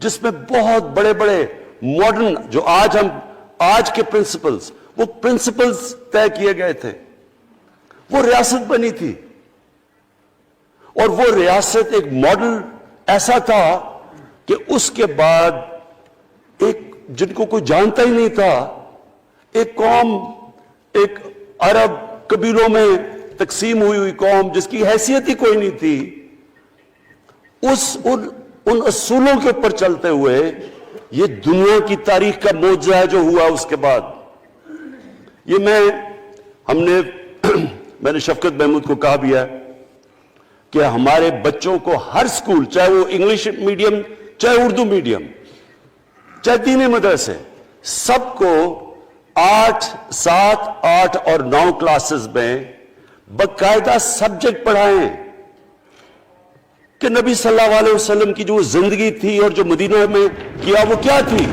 جس میں بہت بڑے بڑے ماڈرن جو آج کے پرنسپلز، وہ پرنسپلز طے کیے گئے تھے. وہ ریاست بنی تھی، اور وہ ریاست ایک ماڈل ایسا تھا کہ اس کے بعد ایک جن کو کوئی جانتا ہی نہیں تھا، ایک قوم، ایک عرب قبیلوں میں تقسیم ہوئی قوم جس کی حیثیت ہی کوئی نہیں تھی، ان اصولوں کے اوپر چلتے ہوئے یہ دنیا کی تاریخ کا معجزہ ہے جو ہوا اس کے بعد. یہ میں نے شفقت محمود کو کہا بھی ہے کہ ہمارے بچوں کو ہر سکول، چاہے وہ انگلش میڈیم، چاہے اردو میڈیم، چاہے دینی مدرسے، سب کو 8، 7، 8 اور 9 کلاسز میں باقاعدہ سبجیکٹ پڑھائیں کہ نبی صلی اللہ علیہ وسلم کی جو زندگی تھی اور جو مدینہ میں کیا وہ کیا تھی.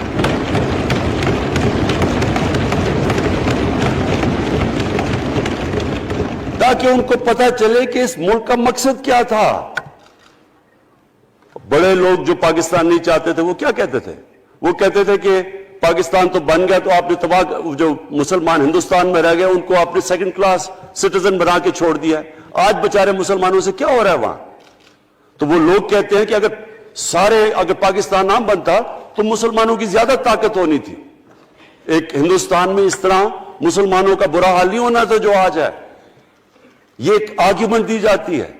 تاکہ ان کو پتہ چلے کہ اس ملک کا مقصد کیا تھا. بڑے لوگ جو پاکستان نہیں چاہتے تھے وہ کیا کہتے تھے؟ وہ کہتے تھے کہ پاکستان تو بن گیا تو آپ نے تباہ، جو مسلمان ہندوستان میں رہ گئے ان کو آپ نے سیکنڈ کلاس سٹیزن بنا کے چھوڑ دیا. آج بیچارے مسلمانوں سے کیا ہو رہا ہے وہاں؟ تو وہ لوگ کہتے ہیں کہ اگر پاکستان نہ بنتا تو مسلمانوں کی زیادہ طاقت ہونی تھی. ایک ہندوستان میں اس طرح مسلمانوں کا برا حال نہیں ہونا تھا جو آج ہے. یہ ایک آرگیومنٹ دی جاتی ہے.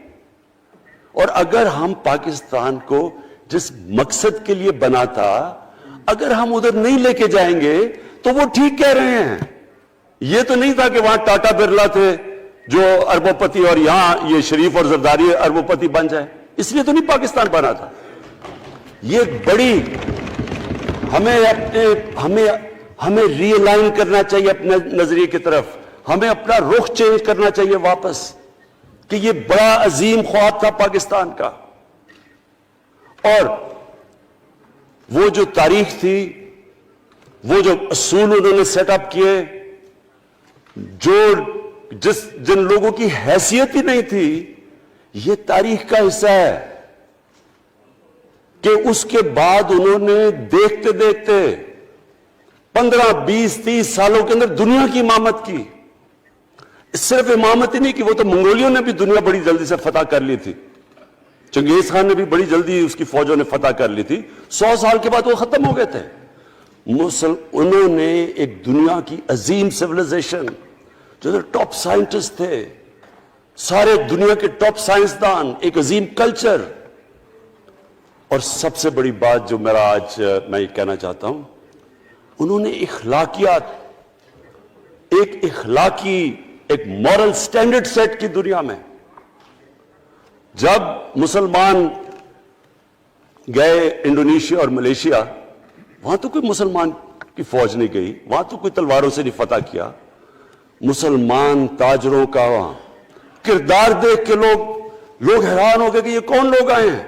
اور اگر ہم پاکستان کو جس مقصد کے لیے بنا تھا اگر ہم ادھر نہیں لے کے جائیں گے تو وہ ٹھیک کہہ رہے ہیں. یہ تو نہیں تھا کہ وہاں ٹاٹا برلا تھے جو اربوں پتی اور یہاں یہ شریف اور زرداری اربوں پتی بن جائے. اس لیے تو نہیں پاکستان بنا تھا. یہ بڑی ہمیں ری الائن کرنا چاہیے اپنے نظریے کی طرف. ہمیں اپنا رخ چینج کرنا چاہیے واپس کہ یہ بڑا عظیم خواب تھا پاکستان کا. اور وہ جو تاریخ تھی، وہ جو اصول انہوں نے سیٹ اپ کیے، جن لوگوں کی حیثیت ہی نہیں تھی، یہ تاریخ کا حصہ ہے کہ اس کے بعد انہوں نے دیکھتے دیکھتے 15، 20، 30 سالوں کے اندر دنیا کی امامت کی. صرف امامت ہی نہیں کہ وہ تو منگولیوں نے بھی دنیا بڑی جلدی سے فتح کر لی تھی. چنگیز خان نے بھی بڑی جلدی اس کی فوجوں نے فتح کر لی تھی. 100 سال کے بعد وہ ختم ہو گئے تھے. انہوں نے ایک دنیا کی عظیم سیولائزیشن، جو ٹاپ سائنٹسٹ تھے، سارے دنیا کے ٹاپ سائنسدان، ایک عظیم کلچر. اور سب سے بڑی بات جو میں یہ کہنا چاہتا ہوں، انہوں نے اخلاقیات، ایک مورل سٹینڈرڈ سیٹ کی دنیا میں. جب مسلمان گئے انڈونیشیا اور ملیشیا، وہاں تو کوئی مسلمان کی فوج نہیں گئی، وہاں تو کوئی تلواروں سے نہیں فتح کیا. مسلمان تاجروں کا وہاں کردار دیکھ کے لوگ حیران ہو گئے کہ یہ کون لوگ آئے ہیں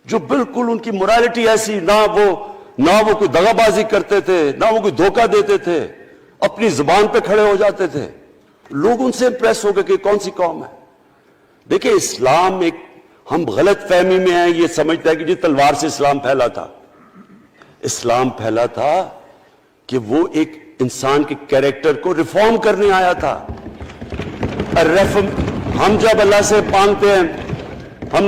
جو بالکل ان کی مورالٹی ایسی، نہ وہ کوئی دغا بازی کرتے تھے، نہ وہ کوئی دھوکہ دیتے تھے، اپنی زبان پہ کھڑے ہو جاتے تھے. لوگ ان سے امپریس ہو گئے کہ کون سی قوم ہے. دیکھیں اسلام ہم غلط فہمی میں ہیں، یہ سمجھتا ہے کہ جی تلوار سے اسلام پھیلا تھا. اسلام پھیلا تھا کہ وہ ایک انسان کے کیریکٹر کو ریفارم کرنے آیا تھا. ہم جب اللہ سے مانگتے ہیں، ہم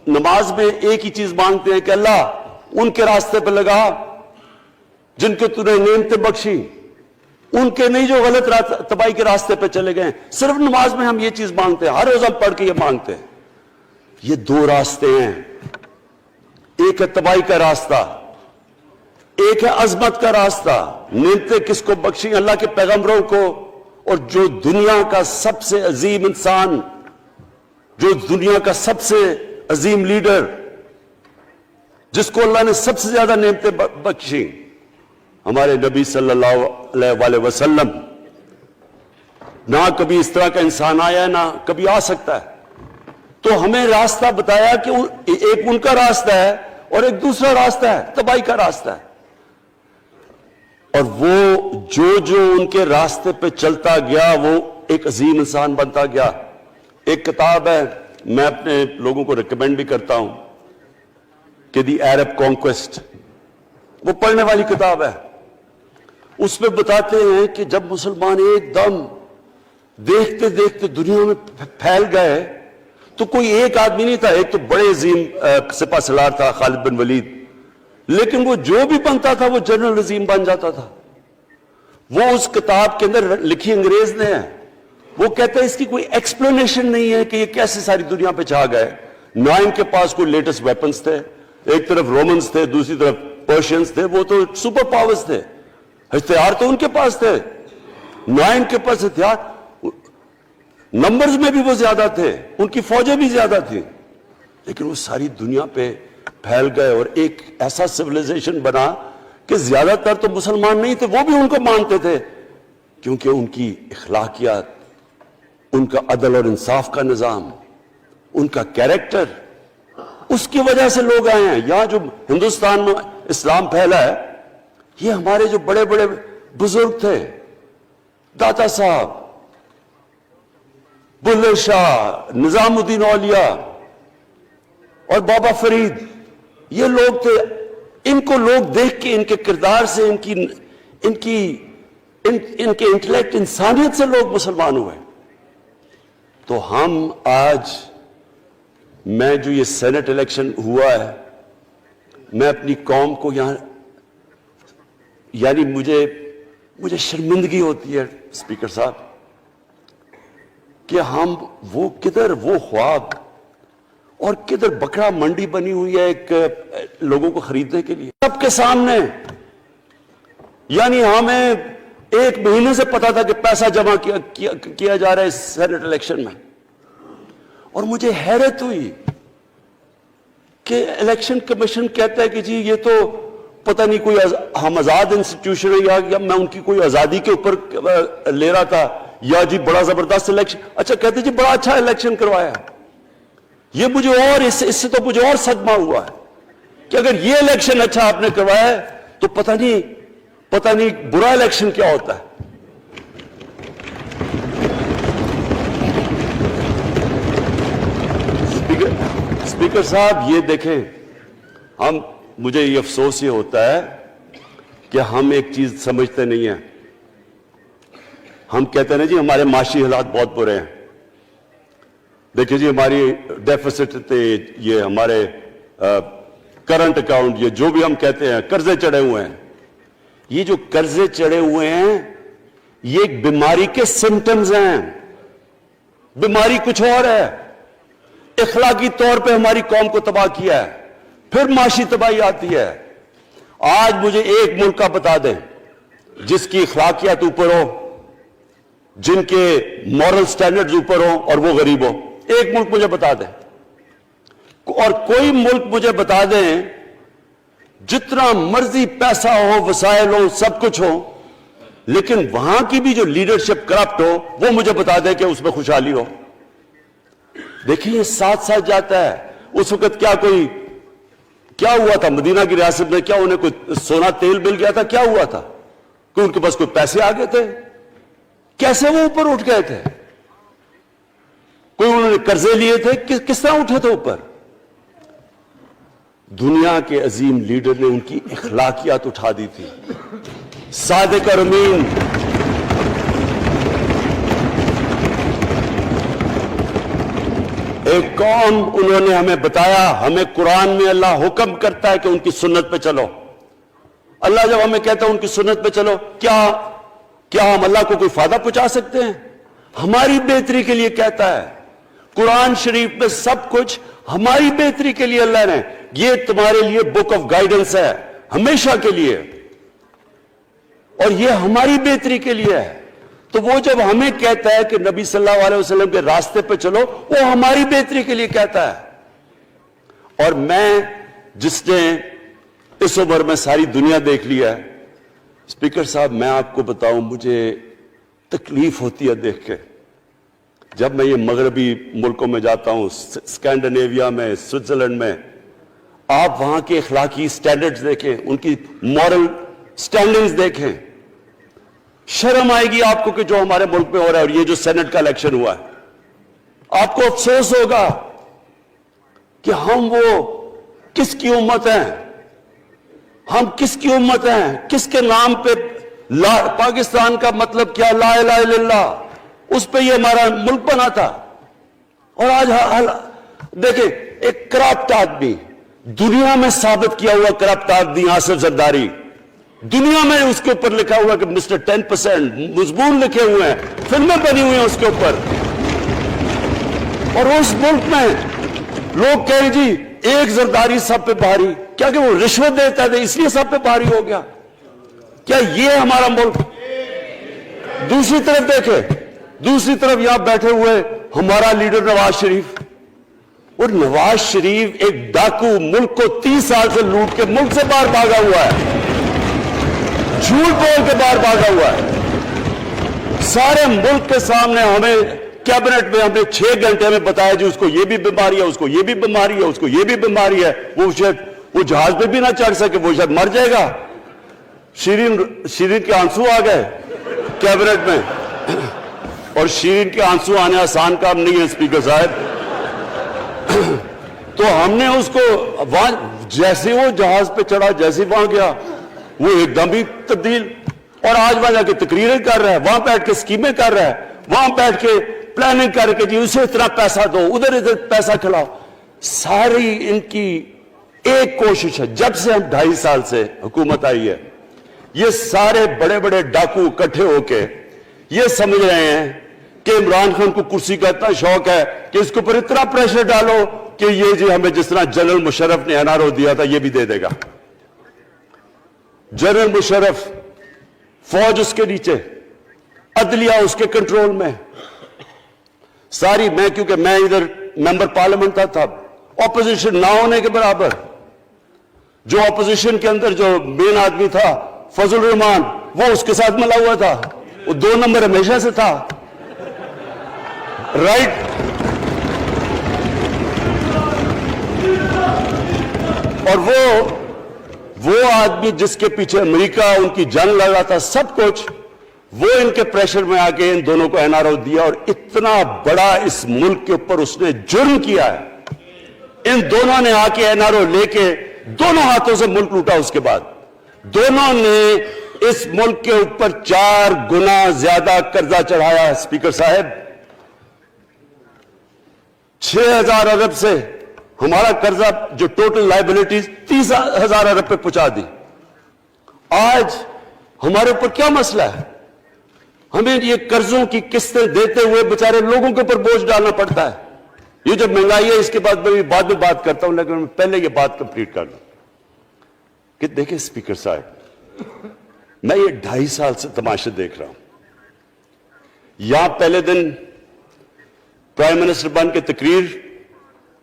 نماز میں ایک ہی چیز مانگتے ہیں کہ اللہ ان کے راستے پہ لگا جن کو تو نے نعمتیں بخشی، ان کے نہیں جو غلط تباہی کے راستے پہ چلے گئے. صرف نماز میں ہم یہ چیز مانگتے ہیں، ہر روز ہم پڑھ کے یہ مانگتے ہیں. یہ 2 راستے ہیں، ایک ہے تباہی کا راستہ، ایک ہے عظمت کا راستہ. نعمتیں کس کو بخشی؟ اللہ کے پیغمبروں کو. اور جو دنیا کا سب سے عظیم انسان، جو دنیا کا سب سے عظیم لیڈر، جس کو اللہ نے سب سے زیادہ نعمتیں بخشی، ہمارے نبی صلی اللہ علیہ وسلم. نہ کبھی اس طرح کا انسان آیا ہے، نہ کبھی آ سکتا ہے. تو ہمیں راستہ بتایا کہ ایک ان کا راستہ ہے اور ایک دوسرا راستہ ہے، تباہی کا راستہ ہے. اور وہ جو ان کے راستے پہ چلتا گیا وہ ایک عظیم انسان بنتا گیا. ایک کتاب ہے، میں اپنے لوگوں کو ریکمینڈ بھی کرتا ہوں، کہ دی عرب کانکویسٹ، وہ پڑھنے والی کتاب ہے. اس میں بتاتے ہیں کہ جب مسلمان ایک دم دیکھتے دیکھتے دنیا میں پھیل گئے تو کوئی ایک آدمی نہیں تھا. ایک تو بڑے عظیم سپہ سالار تھا خالد بن ولید، لیکن وہ جو بھی بنتا تھا وہ جنرل عظیم بن جاتا تھا. وہ اس کتاب کے اندر لکھی انگریز نے ہے. وہ کہتے ہیں اس کی کوئی ایکسپلینیشن نہیں ہے کہ یہ کیسے ساری دنیا پہ چھا گئے. نہ ان کے پاس کوئی لیٹسٹ ویپنز تھے، ایک طرف رومنز تھے، دوسری طرف پرشینز تھے، وہ تو سپر پاورز تھے، ہتھیار تو ان کے پاس تھے. نہ ان کے پاس ہتھیار، نمبرز میں بھی وہ زیادہ تھے، ان کی فوجیں بھی زیادہ تھیں، لیکن وہ ساری دنیا پہ پھیل گئے اور ایک ایسا سویلائزیشن بنا کہ زیادہ تر تو مسلمان نہیں تھے، وہ بھی ان کو مانتے تھے، کیونکہ ان کی اخلاقیات، ان کا عدل اور انصاف کا نظام، ان کا کیریکٹر، اس کی وجہ سے لوگ آئے ہیں. یہاں جو ہندوستان میں اسلام پھیلا ہے، یہ ہمارے جو بڑے بڑے بزرگ تھے، داتا صاحب، بلے شاہ، نظام الدین اولیاء اور بابا فرید، یہ لوگ تھے. ان کو لوگ دیکھ کے، ان کے کردار سے، ان کے انٹلیکٹ، انسانیت سے لوگ مسلمان ہوئے. تو ہم آج، میں جو یہ سینٹ الیکشن ہوا ہے، میں اپنی قوم کو یہاں، یعنی مجھے شرمندگی ہوتی ہے اسپیکر صاحب کہ ہم وہ کدھر وہ خواب اور کدھر بکرا منڈی بنی ہوئی ہے ایک لوگوں کو خریدنے کے لیے سب کے سامنے. یعنی ہمیں ایک مہینے سے پتا تھا کہ پیسہ جمع کیا جا رہا ہے اس سینٹ الیکشن میں، اور مجھے حیرت ہوئی کہ الیکشن کمیشن کہتا ہے کہ جی یہ تو پتہ نہیں کوئی ہم آزاد انسٹیٹیوشن ہے یا میں ان کی کوئی آزادی کے اوپر لے رہا تھا، یا جی بڑا زبردست الیکشن. اچھا کہتے جی بڑا اچھا الیکشن کروایا. یہ مجھے اور اس سے تو مجھے اور صدمہ ہوا ہے کہ اگر یہ الیکشن اچھا آپ نے کروایا ہے تو پتہ نہیں برا الیکشن کیا ہوتا ہے. اسپیکر صاحب یہ دیکھیں، مجھے یہ افسوس یہ ہوتا ہے کہ ہم ایک چیز سمجھتے نہیں ہیں. ہم کہتے ہیں جی ہمارے معاشی حالات بہت برے ہیں. دیکھیں جی ہماری ڈیفیسٹ تھے، یہ ہمارے کرنٹ اکاؤنٹ، یہ جو بھی ہم کہتے ہیں، قرضے چڑھے ہوئے ہیں. یہ جو قرضے چڑھے ہوئے ہیں یہ ایک بیماری کے سمٹمز ہیں. بیماری کچھ اور ہے. اخلاقی طور پہ ہماری قوم کو تباہ کیا ہے، پھر معاشی تباہی آتی ہے. آج مجھے ایک ملک کا بتا دیں جس کی اخلاقیات اوپر ہو، جن کے مورل سٹینڈرڈز اوپر ہوں اور وہ غریب ہو. ایک ملک مجھے بتا دیں، اور کوئی ملک مجھے بتا دیں جتنا مرضی پیسہ ہو، وسائل ہو، سب کچھ ہو، لیکن وہاں کی بھی جو لیڈرشپ کرپٹ ہو، وہ مجھے بتا دیں کہ اس میں خوشحالی ہو. دیکھیں یہ ساتھ ساتھ جاتا ہے. اس وقت کیا ہوا تھا مدینہ کی ریاست میں؟ کیا انہیں کوئی سونا تیل مل گیا تھا؟ کیا ہوا تھا؟ کہ ان کے پاس کوئی پیسے آ گئے تھے؟ کیسے وہ اوپر اٹھ گئے تھے؟ کوئی انہوں نے قرضے لیے تھے؟ کس طرح اٹھے تھے اوپر؟ دنیا کے عظیم لیڈر نے ان کی اخلاقیات اٹھا دی تھی. صادق اور امین، ایک قوم، انہوں نے ہمیں بتایا. ہمیں قرآن میں اللہ حکم کرتا ہے کہ ان کی سنت پہ چلو. اللہ جب ہمیں کہتا ہے ان کی سنت پہ چلو، کیا ہم اللہ کو کوئی فائدہ پہنچا سکتے ہیں؟ ہماری بہتری کے لیے کہتا ہے. قرآن شریف میں سب کچھ ہماری بہتری کے لیے اللہ نے، یہ تمہارے لیے بک آف گائیڈنس ہے ہمیشہ کے لیے، اور یہ ہماری بہتری کے لیے ہے. تو وہ جب ہمیں کہتا ہے کہ نبی صلی اللہ علیہ وسلم کے راستے پہ چلو، وہ ہماری بہتری کے لیے کہتا ہے. اور میں جس نے اس عمر میں ساری دنیا دیکھ لیا ہے، اسپیکر صاحب میں آپ کو بتاؤں، مجھے تکلیف ہوتی ہے دیکھ کے. جب میں یہ مغربی ملکوں میں جاتا ہوں، اسکینڈینیویا میں، سوئٹزرلینڈ میں، آپ وہاں کے اخلاقی سٹینڈرڈز دیکھیں، ان کی مورل سٹینڈنگز دیکھیں، شرم آئے گی آپ کو کہ جو ہمارے ملک میں ہو رہا ہے. اور یہ جو سینٹ کا الیکشن ہوا ہے، آپ کو افسوس ہوگا کہ ہم وہ کس کی امت ہیں ہم؟ کس کی امت ہیں؟ کس کے نام پہ پاکستان کا مطلب کیا؟ لا الہ الا اللہ، اس پہ یہ ہمارا ملک بنا تھا۔ اور آج دیکھیں، ایک کرپٹ آدمی، دنیا میں ثابت کیا ہوا کرپٹ آدمی آصف زرداری، دنیا میں اس کے اوپر لکھا ہوا کہ مسٹر 10%، مضمون لکھے ہوئے ہیں، فلمیں بنی ہوئی ہیں اس کے اوپر، اور اس ملک میں لوگ کہیں جی ایک زرداری سب پہ بھاری، کیا کہ وہ رشوت دیتا ہے اس لیے سب پہ بھاری ہو گیا؟ کیا یہ ہمارا ملک؟ دوسری طرف دیکھیں، دوسری طرف یہاں بیٹھے ہوئے ہمارا لیڈر نواز شریف، اور نواز شریف ایک ڈاکو، ملک کو 30 سال سے لوٹ کے ملک سے باہر بھاگا ہوا ہے، جھوٹ بول کے باہر بھاگا ہوا ہے، سارے ملک کے سامنے ہمیں کیبنٹ میں ہمیں 6 گھنٹے میں بتایا جی اس کو یہ بھی بیماری ہے، اس کو یہ بھی بیماری ہے، اس کو یہ بھی بیماری ہے، وہ جہاز پہ بھی نہ چڑھ سکے، وہ شاید مر جائے گا۔ شیرین کے آنسو آ گئے کیبنٹ میں، اور شیرین کے آنسو آنے آسان کام نہیں ہے اسپیکر صاحب۔ تو ہم نے اس کو وہاں جیسے وہ جہاز پہ چڑھا، جیسے وہاں گیا وہ ایک دم ہی تبدیل، اور آج وہاں جا کے تقریریں کر رہا ہے، وہاں بیٹھ کے اسکیمیں کر رہا ہے، وہاں بیٹھ کے پلاننگ کر کے جی اسے اتنا پیسہ دو، ادھر پیسہ کھلاؤ۔ ساری ان کی ایک کوشش ہے، جب سے ہم 2.5 سال سے حکومت آئی ہے، یہ سارے بڑے بڑے ڈاکو اکٹھے ہو کے یہ سمجھ رہے ہیں کہ عمران خان کو کرسی کا اتنا شوق ہے کہ اس کے اوپر اتنا پریشر ڈالو کہ یہ جی ہمیں جس طرح جنرل مشرف نے این آر او دیا تھا یہ بھی دے دے گا۔ جنرل مشرف، فوج اس کے نیچے، عدلیہ اس کے کنٹرول میں، ساری میں کیونکہ میں ادھر ممبر پارلیمنٹ تھا، اپوزیشن نہ ہونے کے برابر، جو اپوزیشن کے اندر جو مین آدمی تھا فضل الرحمان، وہ اس کے ساتھ ملا ہوا تھا، وہ 2 نمبر ہمیشہ سے تھا، رائٹ۔ اور وہ آدمی جس کے پیچھے امریکہ ان کی جنگ لڑا تھا، سب کچھ، وہ ان کے پریشر میں آ کے ان دونوں کو این آر او دیا، اور اتنا بڑا اس ملک کے اوپر اس نے جرم کیا ہے۔ ان دونوں نے آ کے این آر او لے کے دونوں ہاتھوں سے ملک لوٹا، اس کے بعد دونوں نے اس ملک کے اوپر 4 گنا زیادہ قرضہ چڑھایا۔ اسپیکر صاحب، 6,000 ارب سے ہمارا قرضہ جو ٹوٹل لائبلٹیز 30,000 ارب پہ پہنچا دی۔ آج ہمارے اوپر کیا مسئلہ ہے؟ ہمیں یہ قرضوں کی قسطیں دیتے ہوئے بیچارے لوگوں کے اوپر بوجھ ڈالنا پڑتا ہے۔ یہ جو مہنگائی ہے اس کے بعد میں بعد میں بات کرتا ہوں، لیکن میں پہلے یہ بات کمپلیٹ کر لوں کہ دیکھیں اسپیکر صاحب، میں یہ 2.5 سال سے تماشے دیکھ رہا ہوں۔ یہاں پہلے دن پرائم منسٹر بن کے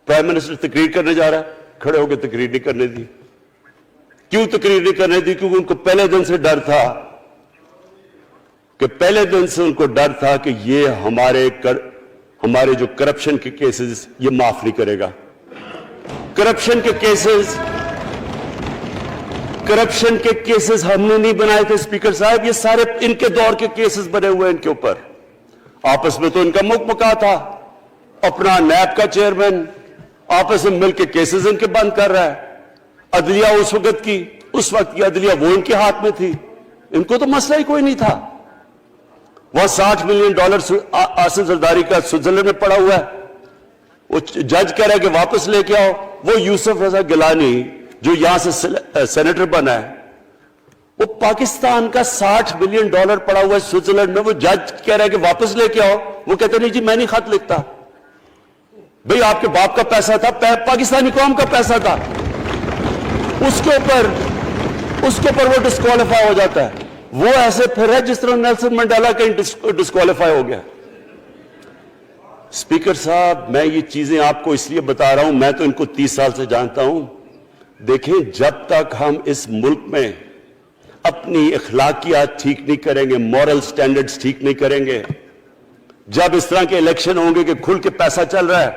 پرائم منسٹر تقریر کرنے جا رہا ہے، کھڑے ہو کے تقریر نہیں کرنے دی۔ کیوں تقریر نہیں کرنے دی؟ کیونکہ ان کو پہلے دن سے ڈر تھا کہ یہ ہمارے جو کرپشن کے کیسز یہ معاف نہیں کرے گا۔ کرپشن کے کیسز ہم نے نہیں بنائے تھے اسپیکر صاحب، یہ سارے ان کے دور کے کیسز بنے ہوئے ان کے اوپر۔ آپس میں تو ان کا مکمکا تھا، اپنا نیب کا چیئرمین آپس میں مل کے کیسز ان کے بند کر رہا ہے۔ عدلیہ اس وقت کی عدلیہ وہ ان کے ہاتھ میں تھی، ان کو تو مسئلہ ہی کوئی نہیں تھا۔ وہاں $60 ملین آصف زرداری کا سوئٹزرلینڈ میں پڑا ہوا ہے، وہ جج کہہ رہا ہے کہ واپس لے کے آؤ۔ وہ یوسف رضا گیلانی جو یہاں سے سینیٹر بنا ہے، وہ پاکستان کا $60 ملین پڑا ہوا ہے سوئٹزرلینڈ میں، وہ جج کہہ رہا ہے کہ واپس لے کے آؤ۔ وہ کہتے نہیں جی میں نہیں خط لکھتا، بھئی آپ کے باپ کا پیسہ تھا، پاکستانی قوم کا پیسہ تھا، اس کے اوپر وہ ڈسکوالیفائی ہو جاتا ہے۔ وہ ایسے پھر ہے جس طرح نیلسن منڈیلا کہیں ڈسکوالیفائی ہو گیا۔ اسپیکر صاحب، میں یہ چیزیں آپ کو اس لیے بتا رہا ہوں، میں تو ان کو 30 سال سے جانتا ہوں۔ دیکھیں، جب تک ہم اس ملک میں اپنی اخلاقیات ٹھیک نہیں کریں گے، مورل سٹینڈرڈز ٹھیک نہیں کریں گے، جب اس طرح کے الیکشن ہوں گے کہ کھل کے پیسہ چل رہا ہے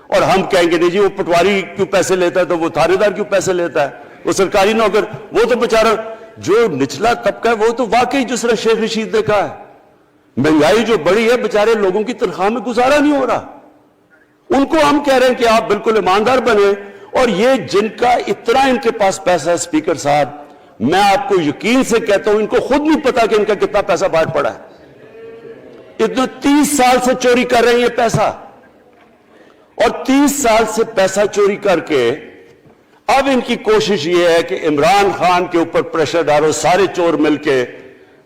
اور ہم کہیں گے نہیں جی وہ پٹواری کیوں پیسے لیتا ہے، تو وہ تھانے دار کیوں پیسے لیتا ہے، وہ سرکاری نوکر، وہ تو بیچارہ جو نچلا طبقہ ہے وہ تو واقعی جس طرح شیخ رشید نے کہا ہے، مہنگائی جو بڑی ہے بیچارے لوگوں کی تنخواہ میں گزارا نہیں ہو رہا۔ ان کو ہم کہہ رہے ہیں کہ آپ بالکل ایماندار بنے اور یہ جن کا اتنا ان کے پاس پیسہ ہے اسپیکر صاحب، میں آپ کو یقین سے کہتا ہوں ان کو خود نہیں پتا کہ ان کا کتنا پیسہ باہر پڑا ہے۔ اتنا 30 سال سے چوری کر رہے ہیں یہ پیسہ، اور 30 سال سے پیسہ چوری کر کے اب ان کی کوشش یہ ہے کہ عمران خان کے اوپر پریشر ڈالو سارے چور مل کے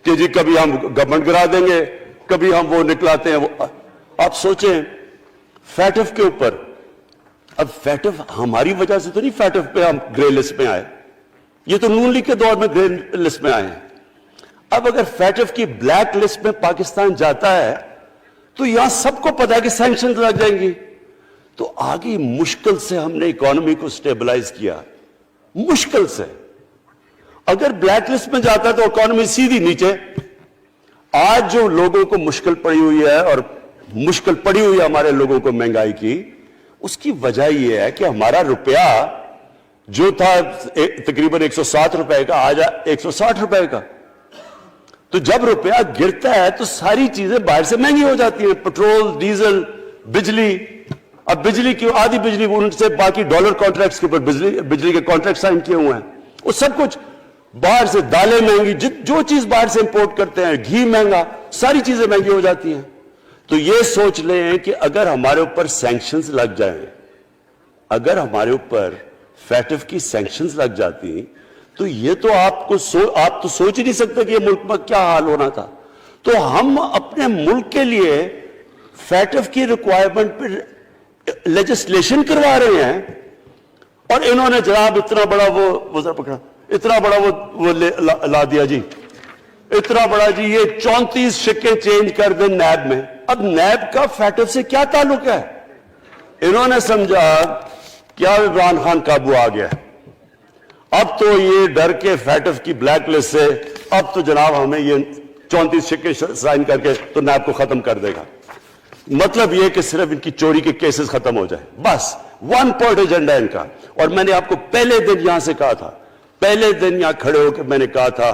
کہ جی کبھی ہم گورنمنٹ گرا دیں گے، کبھی ہم وہ نکلاتے ہیں وہ۔ آپ سوچیں فیٹف کے اوپر، اب فیٹف ہماری وجہ سے تو نہیں فیٹف پہ ہم گرے لسٹ میں آئے، یہ تو نون لیگ کے دور میں گرے لسٹ میں آئے ہیں۔ اب اگر فیٹف کی بلیک لسٹ میں پاکستان جاتا ہے تو یہاں سب کو پتا ہے کہ سینکشنز لگ جائیں گی، تو آگے مشکل سے ہم نے اکانومی کو سٹیبلائز کیا، مشکل سے۔ اگر بلیک لسٹ میں جاتا ہے تو اکانومی سیدھی نیچے۔ آج جو لوگوں کو مشکل پڑی ہوئی ہے، اور مشکل پڑی ہوئی ہے ہمارے لوگوں کو مہنگائی کی، اس کی وجہ یہ ہے کہ ہمارا روپیہ جو تھا تقریباً 107 روپے کا، آج 160 روپے کا۔ تو جب روپیہ گرتا ہے تو ساری چیزیں باہر سے مہنگی ہو جاتی ہیں، پٹرول، ڈیزل، بجلی۔ اب بجلی کی آدھی بجلی ان سے باقی ڈالر کانٹریکٹس کے اوپر بجلی کے کانٹریکٹ سائن کیے ہوئے ہیں، وہ سب کچھ باہر سے، دالیں مہنگی، جو چیز باہر سے امپورٹ کرتے ہیں، گھی مہنگا، ساری چیزیں مہنگی ہو جاتی ہیں۔ تو یہ سوچ لیں کہ اگر ہمارے اوپر سینکشنز لگ جائیں، اگر ہمارے اوپر فیٹف کی سینکشنز لگ جاتی تو یہ تو آپ تو سوچ ہی نہیں سکتے کہ یہ ملک میں کیا حال ہونا تھا۔ تو ہم اپنے ملک کے لیے فیٹف کی ریکوائرمنٹ پہ لیجسلیشن کروا رہے ہیں، اور انہوں نے جناب اتنا بڑا وہ ذرا پکڑا، اتنا بڑا وہ لا دیا جی، اتنا بڑا جی، یہ 34 شکیں چینج کر دیں نیب میں۔ اب نیب کا فیٹف سے کیا تعلق ہے؟ انہوں نے سمجھا کیا عمران خان قابو آ گیا، اب تو یہ ڈر کے فیٹف کی بلیک لسٹ سے اب تو جناب ہمیں یہ 34 شکیں سائن کر کے تو نیب کو ختم کر دے گا۔ مطلب یہ کہ صرف ان کی چوری کے کیسز ختم ہو جائے، بس ون پوائنٹ ایجنڈا ان کا۔ اور میں نے آپ کو پہلے دن یہاں سے کہا تھا، پہلے دن یہاں کھڑے ہو کے میں نے کہا تھا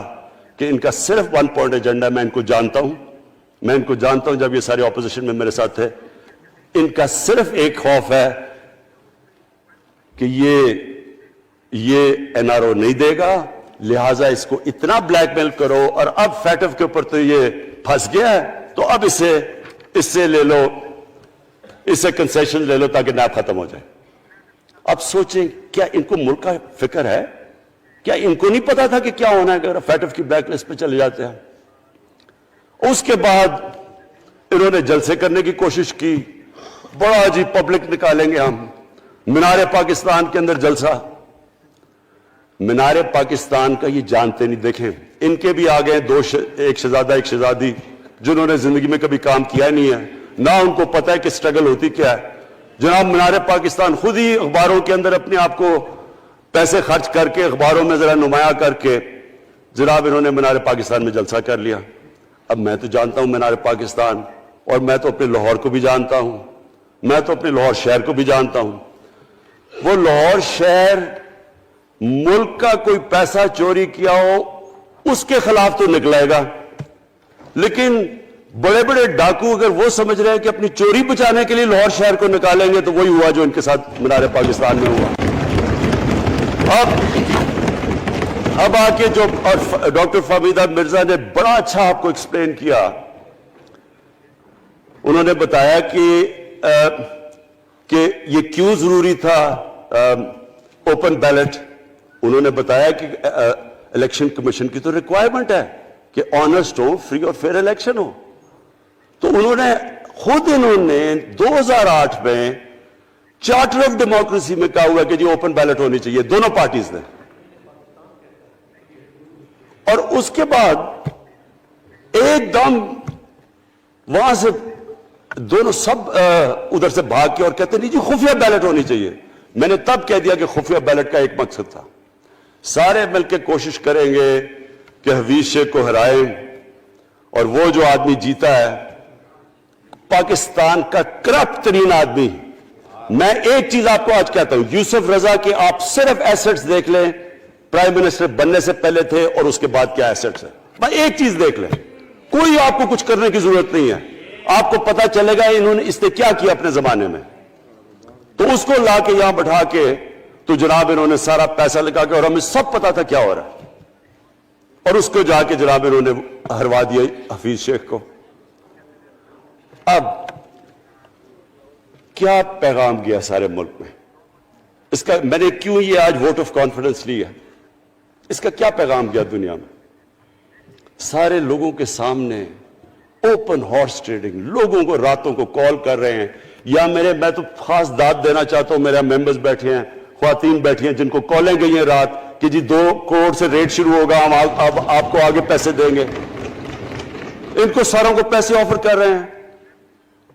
کہ ان کا صرف ون پوائنٹ ایجنڈا، میں ان کو جانتا ہوں، میں ان کو جانتا ہوں، جب یہ سارے اپوزیشن میں میرے ساتھ تھے، ان کا صرف ایک خوف ہے کہ یہ این آر او نہیں دے گا، لہٰذا اس کو اتنا بلیک میل کرو، اور اب فیٹف کے اوپر تو یہ پھنس گیا ہے تو اب اس سے لے لو، اس سے کنسیشن لے لو تاکہ نیب ختم ہو جائے۔ اب سوچیں کیا ان کو ملک کا فکر ہے؟ کیا ان کو نہیں پتا تھا کہ کیا ہونا ہے اگر فیٹف کی بلیک لسٹ پہ چلے جاتے ہیں؟ اس کے بعد انہوں نے جلسے کرنے کی کوشش کی، بڑا جی پبلک نکالیں گے ہم، مینار پاکستان کے اندر جلسہ۔ مینار پاکستان کا یہ جانتے نہیں، دیکھیں ان کے بھی آ گئے ایک شہزادہ ایک شہزادی جنہوں نے زندگی میں کبھی کام کیا نہیں ہے، نہ ان کو پتہ ہے کہ سٹرگل ہوتی کیا ہے۔ جناب مینار پاکستان خود ہی اخباروں کے اندر اپنے آپ کو پیسے خرچ کر کے اخباروں میں ذرا نمایاں کر کے جناب انہوں نے مینار پاکستان میں جلسہ کر لیا۔ اب میں تو جانتا ہوں مینار پاکستان، اور میں تو اپنے لاہور کو بھی جانتا ہوں، میں تو اپنے لاہور شہر کو بھی جانتا ہوں۔ وہ لاہور شہر ملک کا کوئی پیسہ چوری کیا ہو اس کے خلاف تو نکلائے گا، لیکن بڑے بڑے ڈاکو اگر وہ سمجھ رہے ہیں کہ اپنی چوری بچانے کے لیے لاہور شہر کو نکالیں گے تو وہی ہوا جو ان کے ساتھ مینار پاکستان میں ہوا۔ اب آ کے جو ڈاکٹر فہمیدہ مرزا نے بڑا اچھا آپ کو ایکسپلین کیا، انہوں نے بتایا کہ یہ کیوں ضروری تھا اوپن بیلٹ۔ انہوں نے بتایا کہ الیکشن کمیشن کی تو ریکوائرمنٹ ہے کہ آنسٹ ہو، فری اور فیئر الیکشن ہو۔ تو انہوں نے 2008 میں چارٹر آف ڈیموکریسی میں کہا ہوا کہ جی اوپن بیلٹ ہونی چاہیے، دونوں پارٹیز نے۔ اور اس کے بعد ایک دم وہاں سے دونوں سب ادھر سے بھاگ کے اور کہتے نہیں جی خفیہ بیلٹ ہونی چاہیے۔ میں نے تب کہہ دیا کہ خفیہ بیلٹ کا ایک مقصد تھا، سارے مل کے کوشش کریں گے کہ حفیظ شیخ کو ہرائیں، اور وہ جو آدمی جیتا ہے پاکستان کا کرپٹ ترین آدمی۔ میں ایک چیز آپ کو آج کہتا ہوں، یوسف رضا کے آپ صرف ایسٹس دیکھ لیں، پرائم منسٹر بننے سے پہلے تھے اور اس کے بعد کیا ایسٹس ہیں، بس ایک چیز دیکھ لیں، کوئی آپ کو کچھ کرنے کی ضرورت نہیں ہے، آپ کو پتا چلے گا انہوں نے اس نے کیا کیا اپنے زمانے میں۔ تو اس کو لا کے یہاں بٹھا کے تو جناب انہوں نے سارا پیسہ لگا کے, اور ہمیں سب پتا تھا کیا ہو رہا ہے, اور اس کو جا کے جناب انہوں نے ہروا دیا حفیظ شیخ کو. اب کیا پیغام گیا سارے ملک میں اس کا؟ میں نے کیوں یہ آج ووٹ آف کانفیڈنس لی ہے, اس کا کیا پیغام گیا دنیا میں؟ سارے لوگوں کے سامنے اوپن ہارس ٹریڈنگ, لوگوں کو راتوں کو کال کر رہے ہیں, یا میں تو خاص داد دینا چاہتا ہوں, میرے ممبرز بیٹھے ہیں, خواتین بیٹھی ہیں جن کو کالیں گئی ہیں رات کہ جی 2 کروڑ سے ریٹ شروع ہوگا, ہم آپ کو آگے پیسے دیں گے. ان کو ساروں کو پیسے آفر کر رہے ہیں.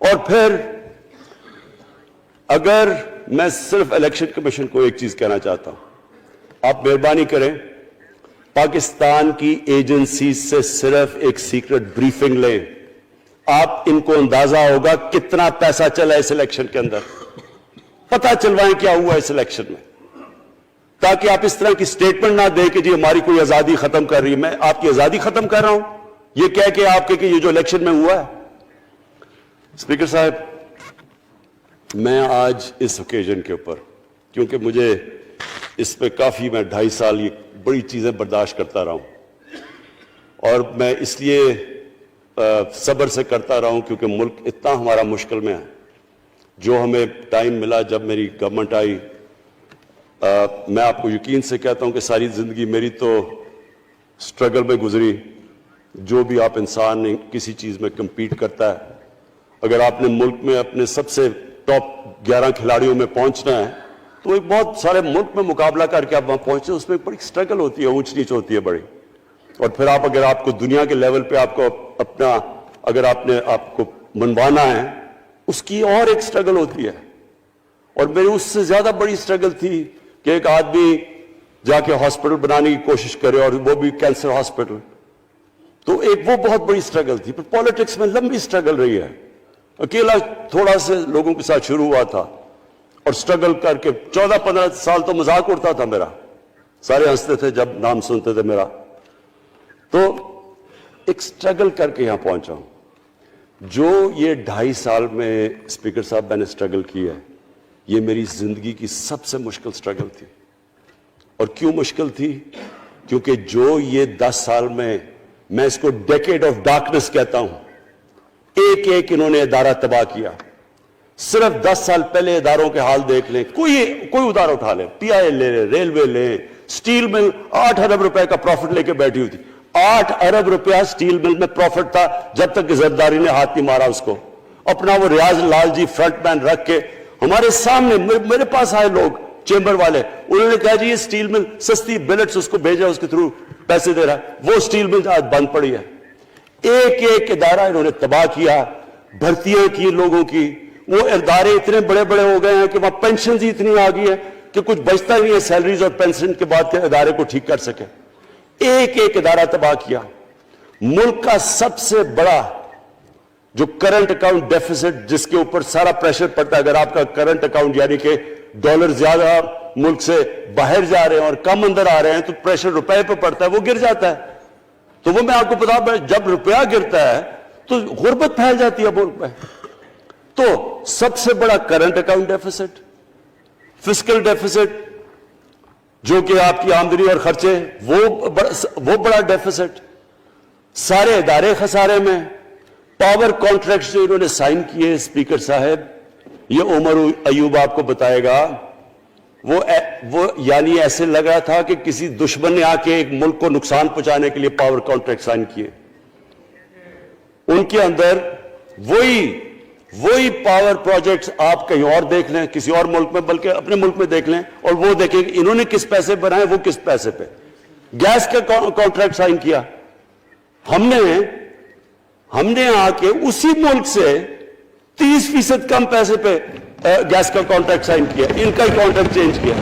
اور پھر اگر میں صرف الیکشن کمیشن کو ایک چیز کہنا چاہتا ہوں, آپ مہربانی کریں پاکستان کی ایجنسی سے صرف ایک سیکرٹ بریفنگ لیں, آپ ان کو اندازہ ہوگا کتنا پیسہ چلا اس الیکشن کے اندر, پتہ چلوائیں کیا ہوا اس الیکشن میں, تاکہ آپ اس طرح کی سٹیٹمنٹ نہ دیں کہ جی ہماری کوئی آزادی ختم کر رہی ہے. میں آپ کی آزادی ختم کر رہا ہوں یہ کہہ کے آپ کہ یہ جو الیکشن میں ہوا ہے. اسپیکر صاحب, میں آج اس اوکیزن کے اوپر, کیونکہ مجھے اس پہ کافی, میں 2.5 سال یہ بڑی چیزیں برداشت کرتا رہا ہوں, اور میں اس لیے صبر سے کرتا رہا ہوں کیونکہ ملک اتنا ہمارا مشکل میں ہے. جو ہمیں ٹائم ملا جب میری گورنمنٹ آئی, میں آپ کو یقین سے کہتا ہوں کہ ساری زندگی میری تو سٹرگل میں گزری. جو بھی آپ انسان کسی چیز میں کمپیٹ کرتا ہے, اگر آپ نے ملک میں اپنے سب سے ٹاپ 11 کھلاڑیوں میں پہنچنا ہے تو ایک بہت سارے ملک میں مقابلہ کر کے آپ وہاں پہنچتے ہیں, اس میں بڑی سٹرگل ہوتی ہے, اونچ نیچ ہوتی ہے بڑی. اور پھر اگر آپ کو دنیا کے لیول پہ آپ کو اپنا, اگر آپ کو منوانا ہے, اس کی اور ایک سٹرگل ہوتی ہے. اور میری اس سے زیادہ بڑی سٹرگل تھی کہ ایک آدمی جا کے ہاسپٹل بنانے کی کوشش کرے, اور وہ بھی کینسر ہاسپٹل. تو ایک وہ بہت بڑی سٹرگل تھی. پھر پالیٹکس میں لمبی سٹرگل رہی ہے. اکیلا تھوڑا سے لوگوں کے ساتھ شروع ہوا تھا, اور سٹرگل کر کے 14-15 سال تو مذاق اڑتا تھا میرا, سارے ہنستے تھے جب نام سنتے تھے میرا. تو ایک سٹرگل کر کے یہاں پہنچا ہوں. جو یہ 2.5 سال میں اسپیکر صاحب میں نے سٹرگل کی ہے, یہ میری زندگی کی سب سے مشکل سٹرگل تھی. اور کیوں مشکل تھی؟ کیونکہ جو یہ 10 سال میں اس کو ڈیکیڈ آف ڈارکنس کہتا ہوں, ایک ایک انہوں نے ادارہ تباہ کیا. صرف 10 سال پہلے اداروں کے حال دیکھ لیں, کوئی ادارہ اٹھا لیں, پی آئی لے لیں, ریلوے لیں, سٹیل مل 8 ارب روپے کا پروفٹ لے کے بیٹھی ہوئی تھی. 8 ارب روپیہ سٹیل مل میں پروفٹ تھا جب تک کہ زرداری نے ہاتھ نہیں مارا اس کو. اپنا وہ ریاض لال جی فرنٹ مین رکھ کے ہمارے سامنے, میرے پاس آئے لوگ چیمبر والے, انہوں نے کہا جی یہ سٹیل مل سستی بلٹس اس کو بھیجا, اس کے تھرو پیسے دے رہا ہے, وہ سٹیل مل آج بند پڑی ہے. ایک ایک ادارہ انہوں نے تباہ کیا, بھرتیاں کی لوگوں کی. وہ ادارے اتنے بڑے بڑے ہو گئے ہیں کہ وہاں پینشنز ہی اتنی آ گئی ہے کہ کچھ بچتا نہیں ہے سیلریز اور پینشن کے بعد کے ادارے کو ٹھیک کر سکے. ایک ایک ادارہ تباہ کیا. ملک کا سب سے بڑا جو کرنٹ اکاؤنٹ ڈیفیسٹ, جس کے اوپر سارا پریشر پڑتا ہے, اگر آپ کا کرنٹ اکاؤنٹ یعنی کہ ڈالر زیادہ ملک سے باہر جا رہے ہیں اور کم اندر آ رہے ہیں تو پریشر روپے پہ پڑتا ہے, وہ گر جاتا ہے. تو وہ میں آپ کو بتا, جب روپیہ گرتا ہے تو غربت پھیل جاتی ہے ملک میں. تو سب سے بڑا current account deficit, fiscal deficits جو کہ آپ کی آمدنی اور خرچے, وہ بڑا ڈیفیسٹ. سارے ادارے خسارے میں. پاور کانٹریکٹس جو انہوں نے سائن کیے اسپیکر صاحب, یہ عمر ایوب آپ کو بتائے گا, وہ یعنی ایسے لگ رہا تھا کہ کسی دشمن نے آ کے ایک ملک کو نقصان پہنچانے کے لیے پاور کانٹریکٹ سائن کیے. ان کے اندر وہی پاور پروجیکٹس آپ کہیں اور دیکھ لیں, کسی اور ملک میں, بلکہ اپنے ملک میں دیکھ لیں, اور وہ دیکھیں کہ انہوں نے کس پیسے بنائے, وہ کس پیسے پہ. گیس کا کانٹریکٹ سائن کیا ہم نے آ کے اسی ملک سے 30% کم پیسے پہ گیس کا کانٹریکٹ سائن کیا, ان کا ہی کانٹریکٹ چینج کیا.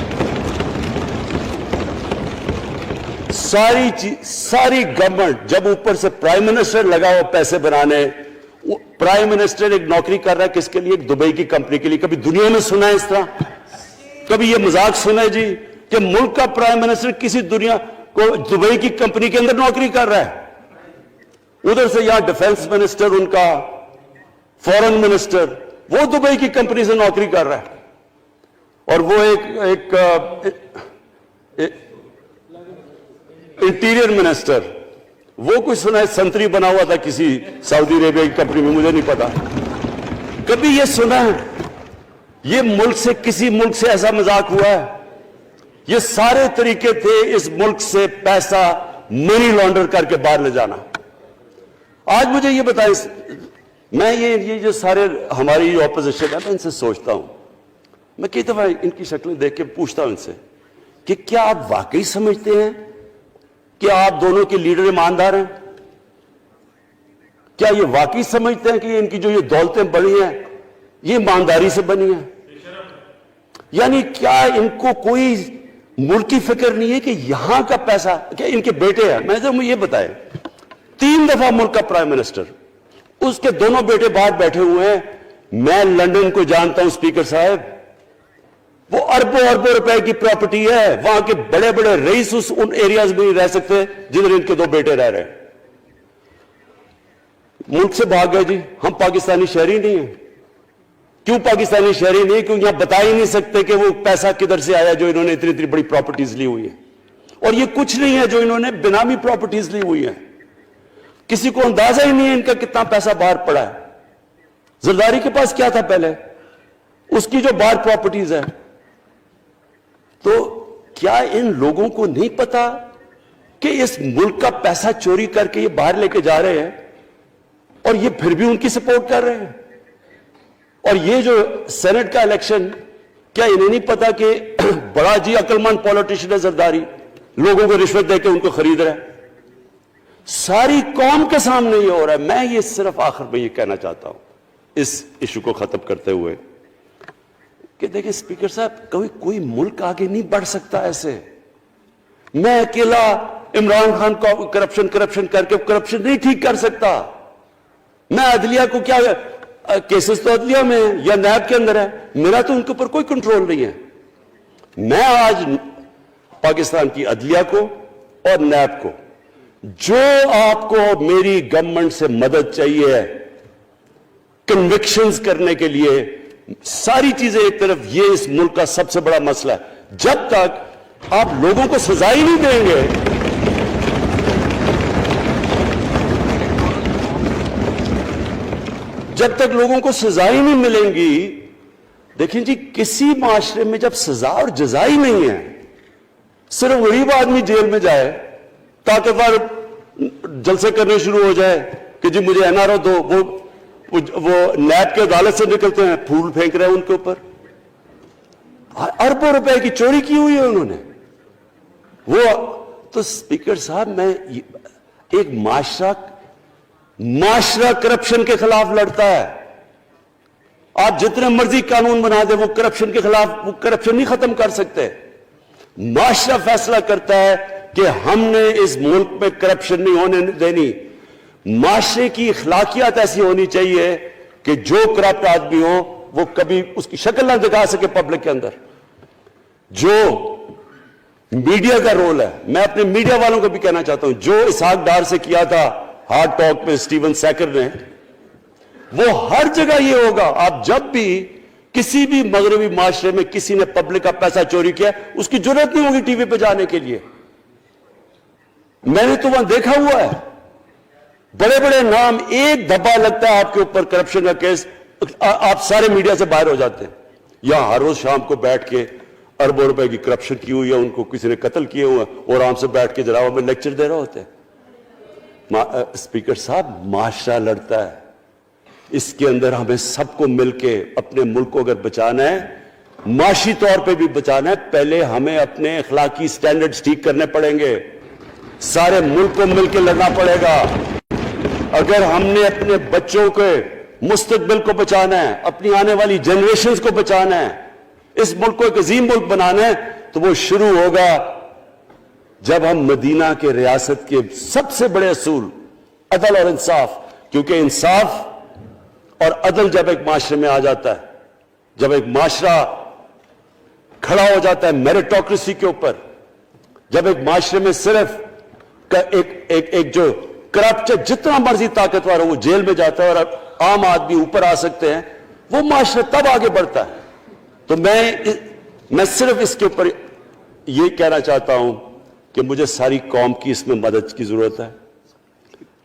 ساری گورنمنٹ, جب اوپر سے پرائم منسٹر لگا ہوا پیسے بنانے, پرائم منسٹر ایک نوکری کر رہا ہے کس کے لیے, ایک دبئی کی کمپنی کے لیے. کبھی دنیا میں سنا ہے اس طرح؟ کبھی یہ مذاق سنا ہے جی کہ ملک کا پرائم منسٹر کسی دنیا کو دبئی کی کمپنی کے اندر نوکری کر رہا ہے؟ ادھر سے یہاں ڈیفنس منسٹر, ان کا فورن منسٹر, وہ دبئی کی کمپنی سے نوکری کر رہا ہے. اور وہ ایک انٹیریئر منسٹر، وہ کچھ سنا ہے سنتری بنا ہوا تھا کسی سعودی عربیہ کی کمپنی میں، مجھے نہیں پتا. کبھی یہ سنا ہے یہ ملک سے کسی ملک سے ایسا مذاق ہوا ہے؟ یہ سارے طریقے تھے اس ملک سے پیسہ منی لانڈر کر کے باہر لے جانا. آج مجھے یہ بتائیں، میں یہ جو سارے ہماری جو اپوزیشن ہے میں ان سے سوچتا ہوں، میں کئی دفعہ ان کی شکلیں دیکھ کے پوچھتا ہوں ان سے کہ کیا آپ واقعی سمجھتے ہیں کہ آپ دونوں کے لیڈر ایماندار ہیں؟ کیا یہ واقعی سمجھتے ہیں کہ ان کی جو یہ دولتیں بنی ہیں یہ ایمانداری سے بنی ہیں؟ یعنی کیا ان کو کوئی ملک کی فکر نہیں ہے کہ یہاں کا پیسہ، کیا ان کے بیٹے ہیں؟ میں تو یہ بتائیں، 3 دفعہ ملک کا پرائم منسٹر، اس کے دونوں بیٹے باہر بیٹھے ہوئے ہیں. میں لندن کو جانتا ہوں اسپیکر صاحب، وہ اربوں اربوں روپے کی پراپرٹی ہے، وہاں کے بڑے بڑے رئیس ان ایریاز میں نہیں رہ سکتے جدھر ان کے 2 بیٹے رہ رہے ہیں. ملک سے بھاگ گئے. جی ہم پاکستانی شہری نہیں ہیں. کیوں پاکستانی شہری نہیں؟ کیوں یہاں بتا ہی نہیں سکتے کہ وہ پیسہ کدھر سے آیا جو انہوں نے اتنی بڑی پراپرٹیز لی ہوئی ہیں. اور یہ کچھ نہیں ہے جو انہوں نے بنامی پراپرٹیز لی ہوئی ہیں. کسی کو اندازہ ہی نہیں ہے ان کا کتنا پیسہ باہر پڑا ہے. زرداری کے پاس کیا تھا پہلے؟ اس کی جو باہر پراپرٹیز ہے. تو کیا ان لوگوں کو نہیں پتا کہ اس ملک کا پیسہ چوری کر کے یہ باہر لے کے جا رہے ہیں اور یہ پھر بھی ان کی سپورٹ کر رہے ہیں؟ اور یہ جو سینٹ کا الیکشن، کیا انہیں نہیں پتا کہ بڑا جی عقل مند پولیٹیشن ہے زرداری، لوگوں کو رشوت دے کے ان کو خرید رہا ہے؟ ساری قوم کے سامنے یہ ہو رہا ہے. میں یہ صرف آخر میں یہ کہنا چاہتا ہوں اس ایشو کو ختم کرتے ہوئے کہ دیکھیں اسپیکر صاحب، کوئی ملک آگے نہیں بڑھ سکتا ایسے. میں اکیلا عمران خان کو کرپشن کر کے کرپشن نہیں ٹھیک کر سکتا. میں عدلیہ کو کیا، کیسز تو عدلیہ میں یا نیب کے اندر ہے، میرا تو ان کے اوپر کوئی کنٹرول نہیں ہے. میں آج پاکستان کی عدلیہ کو اور نیب کو، جو آپ کو میری گورنمنٹ سے مدد چاہیے کنوکشنز کرنے کے لیے، ساری چیزیں ایک طرف، یہ اس ملک کا سب سے بڑا مسئلہ ہے. جب تک آپ لوگوں کو سزا ہی نہیں دیں گے، جب تک لوگوں کو سزا ہی نہیں ملیں گی. دیکھیں جی، کسی معاشرے میں جب سزا اور جزا ہی نہیں ہے، صرف غریب آدمی جیل میں جائے، طاقتور جلسے کرنے شروع ہو جائے کہ جی مجھے این آر او دو، وہ نیب کے عدالت سے نکلتے ہیں، پھول پھینک رہے ہیں ان کے اوپر. اربوں روپے کی چوری کی ہوئی ہے انہوں نے. وہ تو اسپیکر صاحب، میں ایک معاشرہ کرپشن کے خلاف لڑتا ہے. آپ جتنے مرضی قانون بنا دیں، وہ کرپشن کے خلاف، وہ کرپشن نہیں ختم کر سکتے. معاشرہ فیصلہ کرتا ہے کہ ہم نے اس ملک میں کرپشن نہیں ہونے دینی. معاشرے کی اخلاقیات ایسی ہونی چاہیے کہ جو کرپٹ آدمی ہو وہ کبھی اس کی شکل نہ دکھا سکے پبلک کے اندر. جو میڈیا کا رول ہے، میں اپنے میڈیا والوں کو بھی کہنا چاہتا ہوں، جو اسحاق ڈار سے کیا تھا ہارڈ ٹاک میں اسٹیون سیکر نے، وہ ہر جگہ یہ ہوگا. آپ جب بھی کسی بھی مغربی معاشرے میں کسی نے پبلک کا پیسہ چوری کیا، اس کی ضرورت نہیں ہوگی ٹی وی پہ جانے کے لیے. میں نے تو وہاں دیکھا ہوا ہے، بڑے بڑے نام، ایک دھبا لگتا ہے آپ کے اوپر کرپشن کا کیس، آپ سارے میڈیا سے باہر ہو جاتے ہیں. یہاں ہر روز شام کو بیٹھ کے اربوں روپے کی کرپشن کی ہوئی ہے، ان کو کسی نے قتل کیے ہوئے ہیں، اور آرام سے بیٹھ کے جناب میں لیکچر دے رہے ہوتے ہیں. اسپیکر صاحب، معاشرہ لڑتا ہے، اس کے اندر ہمیں سب کو مل کے اپنے ملک کو اگر بچانا ہے، معاشی طور پہ بھی بچانا ہے، پہلے ہمیں اپنے اخلاقی سٹینڈرڈز ٹھیک کرنے پڑیں گے. سارے ملک کو مل کے لڑنا پڑے گا. اگر ہم نے اپنے بچوں کے مستقبل کو بچانا ہے، اپنی آنے والی جنریشنز کو بچانا ہے، اس ملک کو ایک عظیم ملک بنانا ہے، تو وہ شروع ہوگا جب ہم مدینہ کے ریاست کے سب سے بڑے اصول عدل اور انصاف، کیونکہ انصاف اور عدل جب ایک معاشرے میں آ جاتا ہے، جب ایک معاشرہ کھڑا ہو جاتا ہے میریٹوکریسی کے اوپر، جب ایک معاشرے میں صرف ایک جو کرپٹ جتنا مرضی طاقتور ہو وہ جیل میں جاتا ہے اور عام آدمی اوپر آ سکتے ہیں، وہ معاشرہ تب آگے بڑھتا ہے. تو میں میں صرف اس کے اوپر یہ کہنا چاہتا ہوں کہ مجھے ساری قوم کی اس میں مدد کی ضرورت ہے.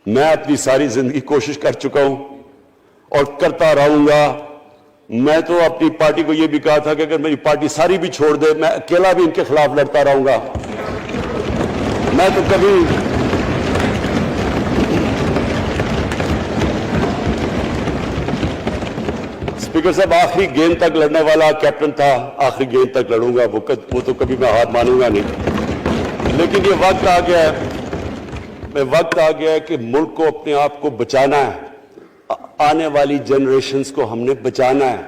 میں اپنی ساری زندگی کوشش کر چکا ہوں اور کرتا رہوں گا. میں تو اپنی پارٹی کو یہ بھی کہا تھا کہ اگر میری پارٹی ساری بھی چھوڑ دے میں اکیلا بھی ان کے خلاف لڑتا رہوں گا. میں تو کبھی اسپیکر صاحب آخری گیند تک لڑنے والا کیپٹن تھا. آخری گیند تک لڑوں گا, وہ تو کبھی میں ہار مانوں گا نہیں. لیکن یہ وقت آ گیا ہے کہ ملک کو اپنے آپ کو بچانا ہے. آنے والی جنریشنز کو ہم نے بچانا ہے.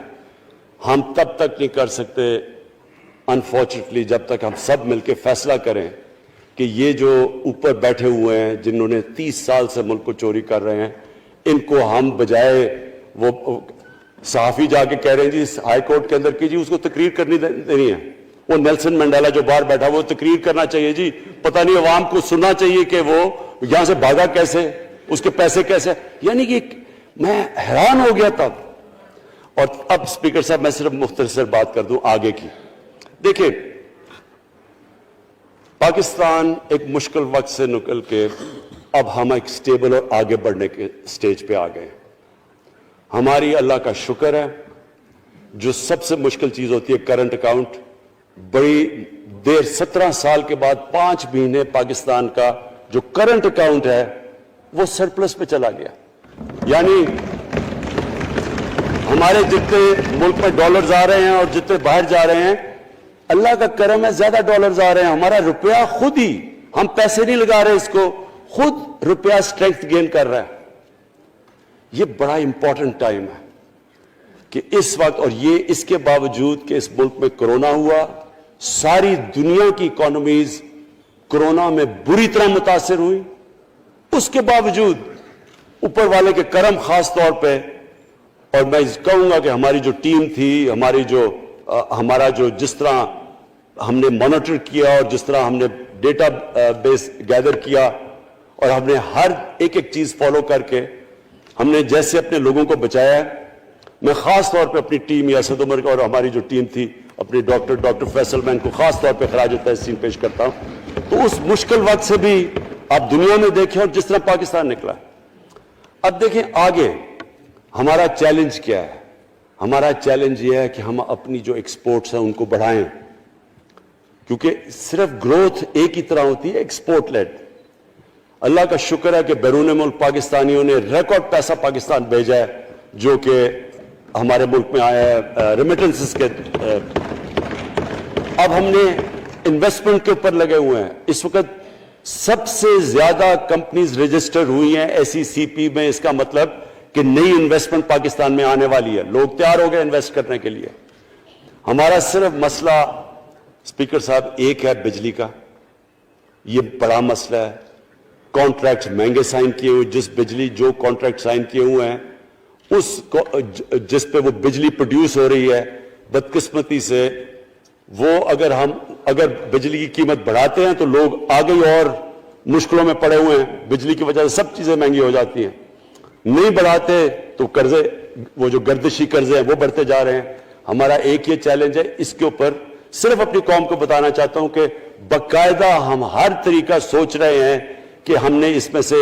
ہم تب تک نہیں کر سکتے انفارچونیٹلی جب تک ہم سب مل کے فیصلہ کریں کہ یہ جو اوپر بیٹھے ہوئے ہیں جنہوں نے 30 سال سے ملک کو چوری کر رہے ہیں, ان کو ہم بجائے وہ صحافی جا کے کہہ رہے ہیں جی ہائی کورٹ کے اندر کی جی اس کو تقریر کرنی دینی ہے. وہ نیلسن منڈیلا جو باہر بیٹھا وہ تقریر کرنا چاہیے جی. پتہ نہیں عوام کو سننا چاہیے کہ وہ یہاں سے بھاگا کیسے, اس کے پیسے کیسے. یعنی کہ میں حیران ہو گیا تب. اور اب اسپیکر صاحب میں صرف مختصر بات کر دوں آگے کی. دیکھیں پاکستان ایک مشکل وقت سے نکل کے اب ہم ایک سٹیبل اور آگے بڑھنے کے سٹیج پہ آ گئے. ہماری اللہ کا شکر ہے. جو سب سے مشکل چیز ہوتی ہے کرنٹ اکاؤنٹ, بڑی دیر 17 سال کے بعد 5 مہینے پاکستان کا جو کرنٹ اکاؤنٹ ہے وہ سرپلس پہ چلا گیا. یعنی ہمارے جتنے ملک میں ڈالرز آ رہے ہیں اور جتنے باہر جا رہے ہیں اللہ کا کرم ہے زیادہ ڈالرز آ رہے ہیں. ہمارا روپیہ خود ہی, ہم پیسے نہیں لگا رہے اس کو, خود روپیہ سٹرینتھ گین کر رہا ہے. یہ بڑا امپورٹنٹ ٹائم ہے کہ اس وقت, اور یہ اس کے باوجود کہ اس ملک میں کرونا ہوا, ساری دنیا کی اکانومیز کرونا میں بری طرح متاثر ہوئی, اس کے باوجود اوپر والے کے کرم خاص طور پہ. اور میں کہوں گا کہ ہماری جو ٹیم تھی, ہمارا جو جس طرح ہم نے مانیٹر کیا اور جس طرح ہم نے ڈیٹا بیس گیدر کیا اور ہم نے ہر ایک چیز فالو کر کے ہم نے جیسے اپنے لوگوں کو بچایا ہے. میں خاص طور پہ اپنی ٹیم یاسد عمر اور ہماری جو ٹیم تھی اپنے ڈاکٹر فیصل مین کو خاص طور پہ خراج تحسین پیش کرتا ہوں. تو اس مشکل وقت سے بھی آپ دنیا میں دیکھیں اور جس طرح پاکستان نکلا. اب دیکھیں آگے ہمارا چیلنج کیا ہے. ہمارا چیلنج یہ ہے کہ ہم اپنی جو ایکسپورٹس ہیں ان کو بڑھائیں, کیونکہ صرف گروتھ ایک ہی طرح ہوتی ہے ایکسپورٹ لیڈ. اللہ کا شکر ہے کہ بیرون ملک پاکستانیوں نے ریکارڈ پیسہ پاکستان بھیجا ہے جو کہ ہمارے ملک میں آیا ہے ریمیٹنسز کے. اب ہم نے انویسٹمنٹ کے اوپر لگے ہوئے ہیں. اس وقت سب سے زیادہ کمپنیز رجسٹر ہوئی ہیں SECP میں. اس کا مطلب کہ نئی انویسٹمنٹ پاکستان میں آنے والی ہے. لوگ تیار ہو گئے انویسٹ کرنے کے لیے. ہمارا صرف مسئلہ اسپیکر صاحب ایک ہے بجلی کا. یہ بڑا مسئلہ ہے. کانٹریکٹ مہنگے سائن کیے ہوئے, جس بجلی جو کانٹریکٹ سائن کیے ہوئے ہیں جس پہ وہ بجلی پروڈیوس ہو رہی ہے, بدقسمتی سے وہ اگر بجلی کی قیمت بڑھاتے ہیں تو لوگ آگے اور مشکلوں میں پڑے ہوئے ہیں. بجلی کی وجہ سے سب چیزیں مہنگی ہو جاتی ہیں. نہیں بڑھاتے تو قرضے, وہ جو گردشی قرضے ہیں وہ بڑھتے جا رہے ہیں. ہمارا ایک یہ چیلنج ہے. اس کے اوپر صرف اپنی قوم کو بتانا چاہتا ہوں کہ باقاعدہ ہم ہر طریقہ سوچ رہے ہیں کہ ہم نے اس میں سے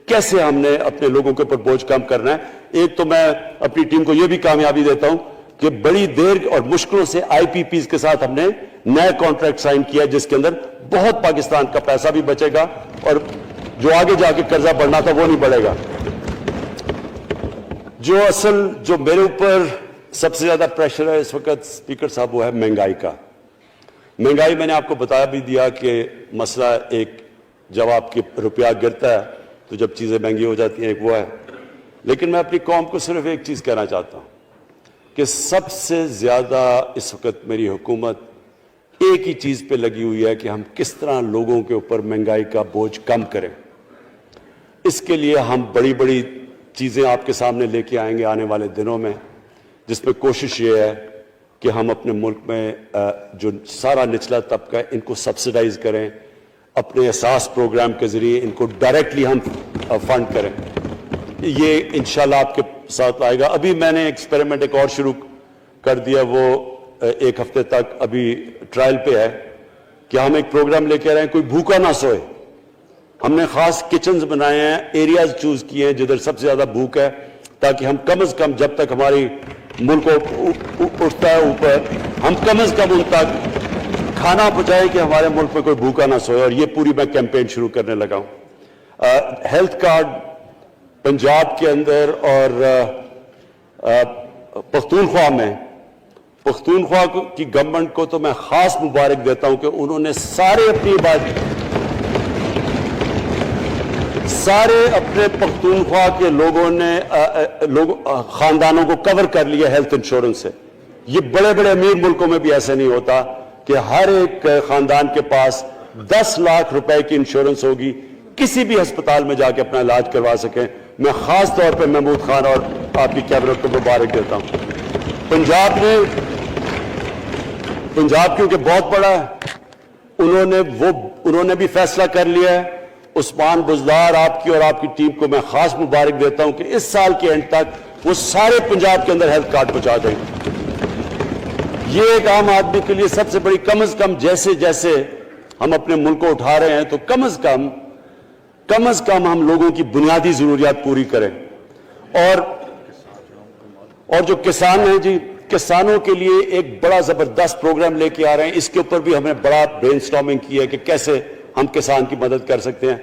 کیسے ہم نے اپنے لوگوں کے اوپر بوجھ کم کرنا ہے. ایک تو میں اپنی ٹیم کو یہ بھی کامیابی دیتا ہوں کہ بڑی دیر اور مشکلوں سے IPPs کے ساتھ ہم نے نئے کانٹریکٹ سائن کیا جس کے اندر بہت پاکستان کا پیسہ بھی بچے گا اور جو آگے جا کے قرضہ بڑھنا تھا وہ نہیں بڑھے گا. جو میرے اوپر سب سے زیادہ پریشر ہے اس وقت اسپیکر صاحب وہ ہے مہنگائی کا. مہنگائی میں نے آپ کو بتا بھی دیا کہ مسئلہ ایک جب آپ کی روپیہ گرتا ہے تو جب چیزیں مہنگی ہو جاتی ہیں ایک وہ ہے. لیکن میں اپنی قوم کو صرف ایک چیز کہنا چاہتا ہوں کہ سب سے زیادہ اس وقت میری حکومت ایک ہی چیز پہ لگی ہوئی ہے کہ ہم کس طرح لوگوں کے اوپر مہنگائی کا بوجھ کم کریں. اس کے لیے ہم بڑی بڑی چیزیں آپ کے سامنے لے کے آئیں گے آنے والے دنوں میں, جس میں کوشش یہ ہے کہ ہم اپنے ملک میں جو سارا نچلا طبقہ ہے ان کو سبسڈائز کریں, اپنے احساس پروگرام کے ذریعے ان کو ڈائریکٹلی ہم فنڈ کریں. یہ انشاءاللہ آپ کے ساتھ آئے گا. ابھی میں نے ایکسپیریمنٹ ایک اور شروع کر دیا, وہ ایک ہفتے تک ابھی ٹرائل پہ ہے کہ ہم ایک پروگرام لے کے آ رہے ہیں کوئی بھوکا نہ سوئے. ہم نے خاص کچنز بنائے ہیں, ایریاز چوز کیے ہیں جدھر سب سے زیادہ بھوک ہے, تاکہ ہم کم از کم جب تک ہماری ملک اٹھتا ہے اوپر, ہم کم از کم ان تک کھانا پہنچائیں کہ ہمارے ملک میں کوئی بھوکا نہ سوئے. اور یہ پوری میں کیمپین شروع کرنے لگا ہوں. ہیلتھ کارڈ پنجاب کے اندر اور پختونخوا میں, پختونخوا کی گورنمنٹ کو تو میں خاص مبارک دیتا ہوں کہ انہوں نے سارے اپنے پختونخوا کے لوگوں نے خاندانوں کو کور کر لیا ہیلتھ انشورنس سے. یہ بڑے بڑے امیر ملکوں میں بھی ایسا نہیں ہوتا کہ ہر ایک خاندان کے پاس 10 لاکھ روپے کی انشورنس ہوگی, کسی بھی ہسپتال میں جا کے اپنا علاج کروا سکیں. میں خاص طور پہ محمود خان اور آپ کی کیبنٹ کو مبارک دیتا ہوں. پنجاب کیونکہ بہت بڑا ہے, انہوں نے بھی فیصلہ کر لیا ہے. عثمان بزدار آپ کی اور آپ کی ٹیم کو میں خاص مبارک دیتا ہوں کہ اس سال کے اینڈ تک وہ سارے پنجاب کے اندر ہیلتھ کارڈ پہنچا دیں گے. یہ ایک عام آدمی کے لیے سب سے بڑی, کم از کم جیسے جیسے ہم اپنے ملک کو اٹھا رہے ہیں تو کم از کم ہم لوگوں کی بنیادی ضروریات پوری کریں. اور جو کسان ہیں جی, کسانوں کے لیے ایک بڑا زبردست پروگرام لے کے آ رہے ہیں. اس کے اوپر بھی ہمیں بڑا برین سٹارمنگ کی ہے کہ کیسے ہم کسان کی مدد کر سکتے ہیں.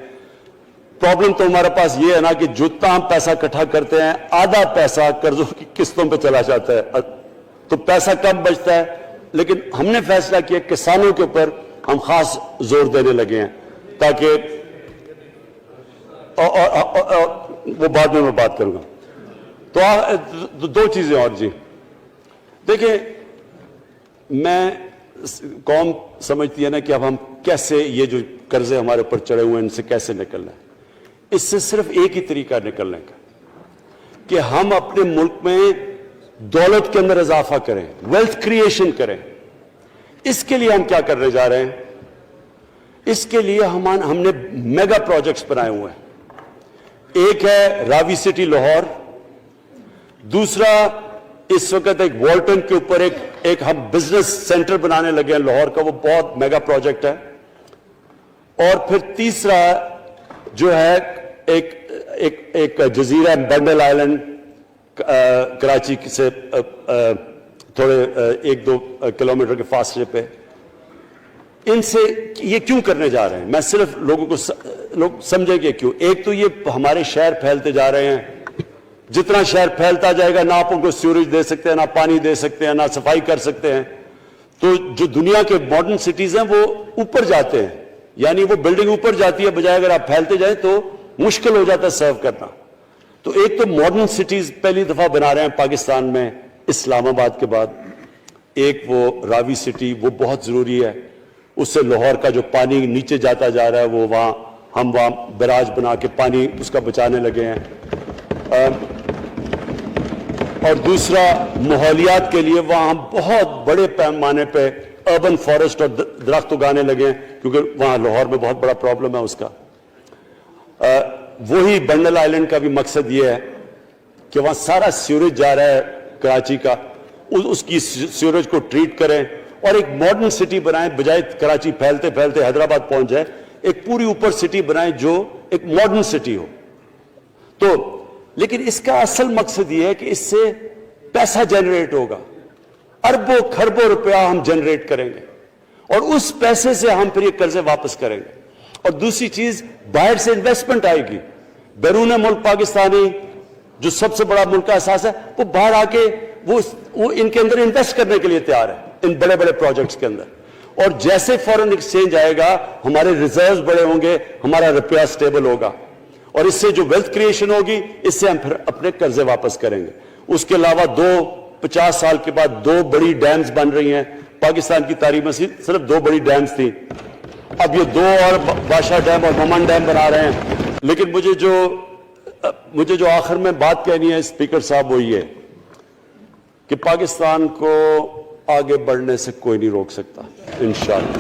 پرابلم تو ہمارے پاس یہ ہے نا کہ جتنا ہم پیسہ اکٹھا کرتے ہیں آدھا پیسہ قرضوں کی قسطوں پہ چلا جاتا ہے, تو پیسہ کم بچتا ہے. لیکن ہم نے فیصلہ کیا کسانوں کے اوپر ہم خاص زور دینے لگے ہیں, تاکہ وہ بعد میں بات کروں گا. تو 2 چیزیں اور جی. دیکھیں, میں قوم سمجھتی ہے نا کہ اب ہم کیسے یہ جو قرضے ہمارے اوپر چڑھے ہوئے ہیں ان سے کیسے نکلنا ہے. اس سے صرف ایک ہی طریقہ نکلنے کا کہ ہم اپنے ملک میں دولت کے اندر اضافہ کریں, ویلتھ کریشن کریں. اس کے لیے ہم کیا کرنے جا رہے ہیں؟ اس کے لیے ہم نے میگا پروجیکٹس بنائے ہوئے ہیں. ایک ہے راوی سٹی لاہور, دوسرا اس وقت ایک والٹن کے اوپر ایک ہم بزنس سینٹر بنانے لگے ہیں لاہور کا, وہ بہت میگا پروجیکٹ ہے. اور پھر تیسرا جو ہے ایک جزیرہ بنڈل آئلینڈ کراچی سے تھوڑے 1-2 کلومیٹر کے فاصلے پہ. ان سے یہ کیوں کرنے جا رہے ہیں؟ میں صرف لوگ سمجھیں گے کیوں. ایک تو یہ ہمارے شہر پھیلتے جا رہے ہیں, جتنا شہر پھیلتا جائے گا نہ آپ ان کو سیوریج دے سکتے ہیں, نہ پانی دے سکتے ہیں, نہ صفائی کر سکتے ہیں. تو جو دنیا کے ماڈرن سٹیز ہیں وہ اوپر جاتے ہیں, یعنی وہ بلڈنگ اوپر جاتی ہے, بجائے اگر آپ پھیلتے جائیں تو مشکل ہو جاتا ہے سرو کرنا. تو ایک تو ماڈرن سٹیز پہلی دفعہ بنا رہے ہیں پاکستان میں اسلام آباد کے بعد. ایک وہ راوی سٹی, وہ بہت ضروری ہے. اس سے لاہور کا جو پانی نیچے جاتا جا رہا ہے وہ ہم وہاں براج بنا کے پانی اس کا بچانے لگے ہیں. اور دوسرا ماحولیات کے لیے وہاں ہم بہت بڑے پیمانے پہ اربن فارسٹ اور درخت اگانے لگے ہیں, کیونکہ وہاں لاہور میں بہت بڑا پرابلم ہے اس کا. وہی بنڈل آئلینڈ کا بھی مقصد یہ ہے کہ وہاں سارا سیوریج جا رہا ہے کراچی کا, اس کی سیوریج کو ٹریٹ کریں اور ایک ماڈرن سٹی بنائیں, بجائے کراچی پھیلتے پھیلتے حیدرآباد پہنچ جائے. ایک پوری اوپر سٹی بنائیں جو ایک ماڈرن سٹی ہو. تو لیکن اس کا اصل مقصد یہ ہے کہ اس سے پیسہ جنریٹ ہوگا, اربوں کھربوں روپیہ ہم جنریٹ کریں گے, اور اس پیسے سے ہم پھر یہ قرضے واپس کریں گے. اور دوسری چیز, باہر سے انویسٹمنٹ آئے گی. بیرون ملک پاکستانی جو سب سے بڑا ملک کا احساس ہے, وہ باہر آ کے وہ ان کے اندر انویسٹ کرنے کے لیے تیار ہے, ان بڑے بڑے پروجیکٹس کے اندر. اور جیسے فورن ایکسچینج آئے گا ہمارے ریزروز بڑے ہوں گے, ہمارا روپیہ سٹیبل ہوگا, اور اس سے جو ویلتھ کریشن ہوگی اس سے ہم پھر اپنے قرضے واپس کریں گے. اس کے علاوہ 50 سال کے بعد 2 بڑی ڈیمز بن رہی ہیں. پاکستان کی تاریخ میں صرف 2 بڑی ڈیمز تھیں, اب یہ 2 اور بادشاہ ڈیم اور مومن ڈیم بنا رہے ہیں. لیکن مجھے جو آخر میں بات کہنی ہے اسپیکر صاحب وہ یہ کہ پاکستان کو آگے بڑھنے سے کوئی نہیں روک سکتا انشاءاللہ.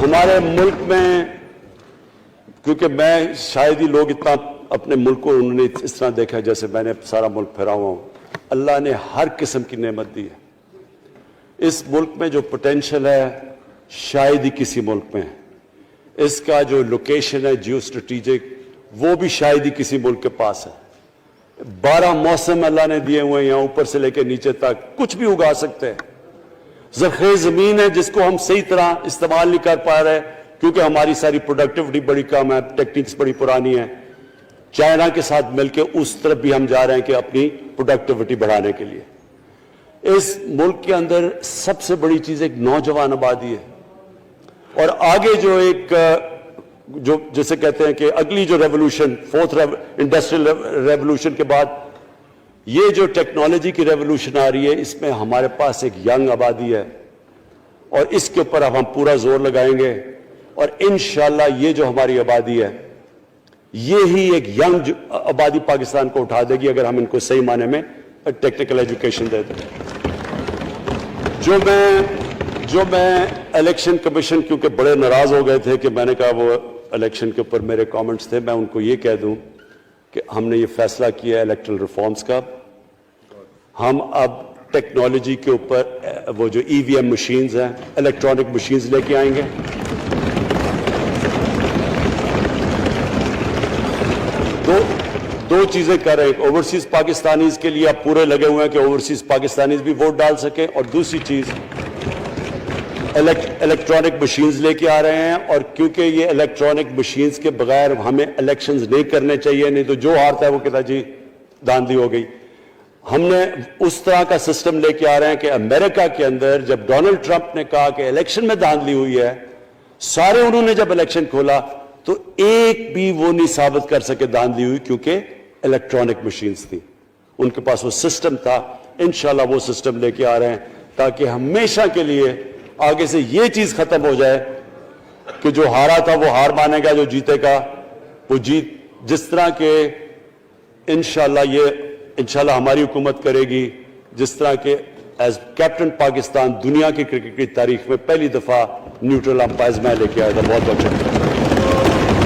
ہمارے ملک میں, کیونکہ میں شاید ہی لوگ اتنا اپنے ملک کو انہوں نے اس طرح دیکھا جیسے میں نے سارا ملک پھرا ہوا ہوں. اللہ نے ہر قسم کی نعمت دی ہے. اس ملک میں جو پوٹینشل ہے شاید ہی کسی ملک میں ہے. اس کا جو لوکیشن ہے جیو اسٹریٹجک وہ بھی شاید ہی کسی ملک کے پاس ہے. 12 موسم اللہ نے دیے ہوئے ہیں یہاں اوپر سے لے کے نیچے تک, کچھ بھی اگا سکتے ہیں. زرخیز زمین ہے جس کو ہم صحیح طرح استعمال نہیں کر پا رہے کیونکہ ہماری ساری پروڈکٹیوٹی بڑی کم ہے, ٹیکنیکس بڑی پرانی ہے. چائنا کے ساتھ مل کے اس طرف بھی ہم جا رہے ہیں کہ اپنی پروڈکٹیوٹی بڑھانے کے لیے. اس ملک کے اندر سب سے بڑی چیز ایک نوجوان آبادی ہے. اور آگے جو ایک جو جسے کہتے ہیں کہ اگلی جو ریولوشن, 4th انڈسٹریل ریولوشن کے بعد یہ جو ٹیکنالوجی کی ریولوشن آ رہی ہے, اس میں ہمارے پاس ایک ینگ آبادی ہے اور اس کے اوپر اب ہم پورا زور لگائیں گے. اور انشاءاللہ یہ جو ہماری آبادی ہے یہی ایک ینگ آبادی پاکستان کو اٹھا دے گی اگر ہم ان کو صحیح معنی میں ٹیکنیکل ایجوکیشن دے دیں. جو میں الیکشن کمیشن کیونکہ بڑے ناراض ہو گئے تھے کہ میں نے کہا وہ الیکشن کے اوپر میرے کامنٹس تھے, میں ان کو یہ کہہ دوں کہ ہم نے یہ فیصلہ کیا ہے الیکٹرل ریفارمز کا. ہم اب ٹیکنالوجی کے اوپر وہ جو EVM مشینز ہیں, الیکٹرانک مشینز لے کے آئیں گے. دو چیزیں کر رہے ہیں. اوورسیز پاکستانیز کے لیے اب پورے لگے ہوئے ہیں کہ اوورسیز پاکستانیز بھی ووٹ ڈال سکیں, اور دوسری چیز الیکٹرانک مشینز لے کے آ رہے ہیں. اور کیونکہ یہ الیکٹرانک مشینز کے بغیر ہمیں الیکشنز نہیں کرنے چاہیے, نہیں تو جو ہارتا ہے وہ کہتا جی دھاندلی ہو گئی. ہم نے اس طرح کا سسٹم لے کے آ رہے ہیں کہ امریکہ کے اندر جب ڈونلڈ ٹرمپ نے کہا کہ الیکشن میں دھاندلی ہوئی ہے, سارے انہوں نے جب الیکشن کھولا تو ایک بھی وہ نہیں ثابت کر سکے دھاندلی ہوئی کیونکہ الیکٹرانک مشینز تھی, ان کے پاس وہ سسٹم تھا. انشاءاللہ وہ سسٹم لے کے آ رہے ہیں تاکہ ہمیشہ کے لیے آگے سے یہ چیز ختم ہو جائے کہ جو ہارا تھا وہ ہار مانے گا, جو جیتے گا وہ جیت. جس طرح کہ انشاءاللہ ہماری حکومت کرے گی, جس طرح کہ ایز کیپٹن پاکستان دنیا کی کرکٹ کی تاریخ میں پہلی دفعہ نیوٹرل امپائرز میں لے کے آیا تھا. بہت بہت شکریہ.